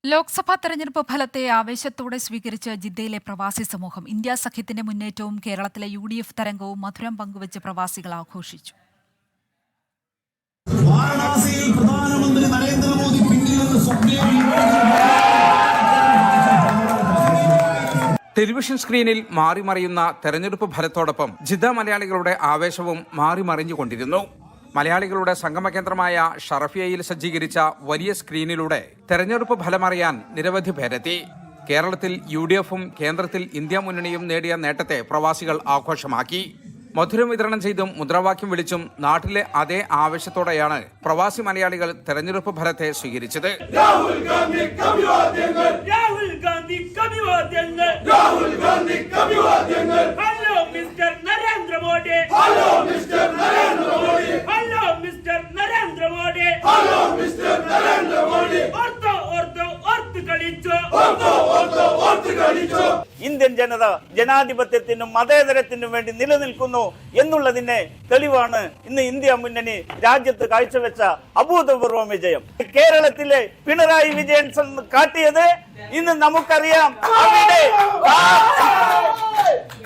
ലോക്സഭാ തെരഞ്ഞെടുപ്പ് ഫലത്തെ ആവേശത്തോടെ സ്വീകരിച്ച് ജിദ്ദയിലെ പ്രവാസി സമൂഹം. ഇന്ത്യ സഖ്യത്തിന്റെ മുന്നേറ്റവും കേരളത്തിലെ UDF തരംഗവും മധുരം പങ്കുവച്ച് പ്രവാസികൾ ആഘോഷിച്ചു. വാരണാസിയിൽ പ്രധാനമന്ത്രി നരേന്ദ്രമോദി പിന്നിൽ ടെലിവിഷൻ സ്ക്രീനിൽ മാറിമറിയുന്ന തെരഞ്ഞെടുപ്പ് ഫലത്തോടൊപ്പം ജിദ്ദ മലയാളികളുടെ ആവേശവും മാറിമറിഞ്ഞുകൊണ്ടിരുന്നു. മലയാളികളുടെ സംഗമകേന്ദ്രമായ ഷറഫിയയിൽ സജ്ജീകരിച്ച വലിയ സ്ക്രീനിലൂടെ തെരഞ്ഞെടുപ്പ് ഫലമറിയാൻ നിരവധി പേരെത്തി. കേരളത്തിൽ UDFും കേന്ദ്രത്തിൽ ഇന്ത്യ മുന്നണിയും നേടിയ നേട്ടത്തെ പ്രവാസികൾ ആഘോഷമാക്കി. മധുരം വിതരണം ചെയ്തും മുദ്രാവാക്യം വിളിച്ചും നാട്ടിലെ അതേ ആവേശത്തോടെയാണ് പ്രവാസി മലയാളികൾ തെരഞ്ഞെടുപ്പ് ഫലത്തെ സ്വീകരിച്ചത്. രാഹുൽ ഗാന്ധി അഭിവാദ്യങ്ങൾ, രാഹുൽ ഗാന്ധി അഭിവാദ്യങ്ങൾ, രാഹുൽ ഗാന്ധി അഭിവാദ്യങ്ങൾ. Hello mister Narendra Modi, hello mister Narendra Modi, hello mister Narendra Modi, hello mister Narendra Modi. Ortho ortho ഓർത്ത് കളിച്ചോ, ഓർത്തോ ഓർത്തോ ഓർത്ത് കളിച്ചോ. ഇന്ത്യൻ ജനത ജനാധിപത്യത്തിനും മതേതരത്തിനും വേണ്ടി നിലനിൽക്കുന്നു എന്നുള്ളതിന്റെ തെളിവാണ് ഇന്ന് ഇന്ത്യ മുന്നണി രാജ്യത്ത് കാഴ്ചവെച്ച അഭൂതപൂർവ വിജയം. കേരളത്തിലെ പിണറായി വിജയൻ കാട്ടിയത് ഇന്ന് നമുക്കറിയാം. അവിടെ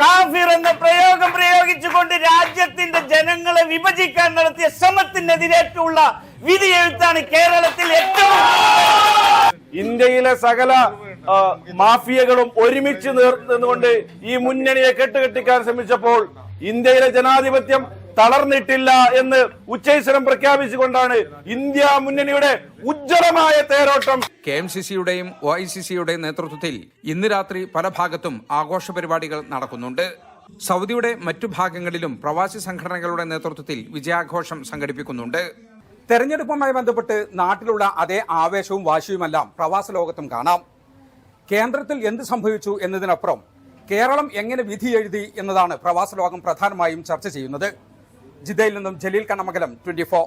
കാഫിർ എന്ന പ്രയോഗം പ്രയോഗിച്ചുകൊണ്ട് രാജ്യത്തിന്റെ ജനങ്ങളെ വിഭജിക്കാൻ നടത്തിയ ശ്രമത്തിനെതിരേറ്റുള്ള വിധിയെഴുത്താണ് കേരളത്തിൽ ഏറ്റവും. ഇന്ത്യയിലെ സകല മാഫിയകളും ഒരുമിച്ച് നിന്നുകൊണ്ട് ഈ മുന്നണിയെ കെട്ടുകെട്ടിക്കാൻ ശ്രമിച്ചപ്പോൾ ഇന്ത്യയിലെ ജനാധിപത്യം തളർന്നിട്ടില്ല എന്ന് ഉച്ചൈസ്വരം പ്രഖ്യാപിച്ചുകൊണ്ടാണ് ഇന്ത്യ മുന്നണിയുടെ ഉജ്ജ്വലമായ തേരോട്ടം. KMCCയുടെയും OICCയുടെയും നേതൃത്വത്തിൽ ഇന്ന് രാത്രി പല ഭാഗത്തും ആഘോഷ പരിപാടികൾ നടക്കുന്നുണ്ട്. സൗദിയുടെ മറ്റു ഭാഗങ്ങളിലും പ്രവാസി സംഘടനകളുടെ നേതൃത്വത്തിൽ വിജയാഘോഷം സംഘടിപ്പിക്കുന്നുണ്ട്. തെരഞ്ഞെടുപ്പുമായി ബന്ധപ്പെട്ട് നാട്ടിലുള്ള അതേ ആവേശവും വാശിയുമെല്ലാം പ്രവാസ ലോകത്തും കാണാം. കേന്ദ്രത്തിൽ എന്ത് സംഭവിച്ചു എന്നതിനപ്പുറം കേരളം എങ്ങനെ വിധി എഴുതി എന്നതാണ് പ്രവാസ ലോകം പ്രധാനമായും ചർച്ച ചെയ്യുന്നത്. ജിദ്ദയിൽ നിന്നും ജലീൽ കണ്ണമംഗലം, 24.